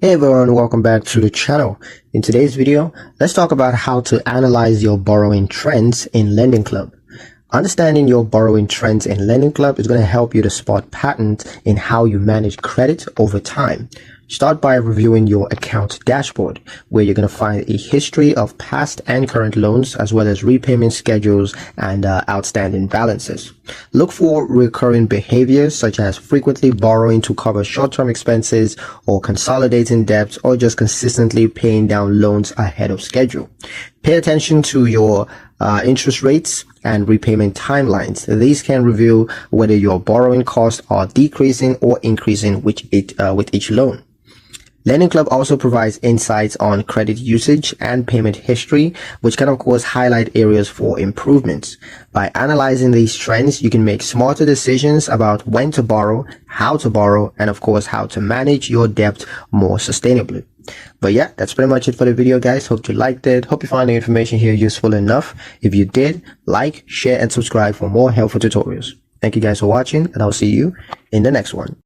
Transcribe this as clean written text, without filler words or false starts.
Hey everyone, welcome back to the channel. In today's video, let's talk about how to analyze your borrowing trends in LendingClub. Understanding your borrowing trends in LendingClub is going to help you to spot patterns in how you manage credit over time. Start by reviewing your account dashboard, where you're going to find a history of past and current loans, as well as repayment schedules and outstanding balances. Look for recurring behaviors such as frequently borrowing to cover short-term expenses or consolidating debts or just consistently paying down loans ahead of schedule. Pay attention to your interest rates and repayment timelines. These can reveal whether your borrowing costs are decreasing or increasing with each loan. LendingClub also provides insights on credit usage and payment history, which can of course highlight areas for improvements. By analyzing these trends, you can make smarter decisions about when to borrow, how to borrow, and of course how to manage your debt more sustainably. But yeah, that's pretty much it for the video, guys. Hope you liked it. Hope you found the information here useful enough. If you did, like, share, and subscribe for more helpful tutorials. Thank you guys for watching, and I'll see you in the next one.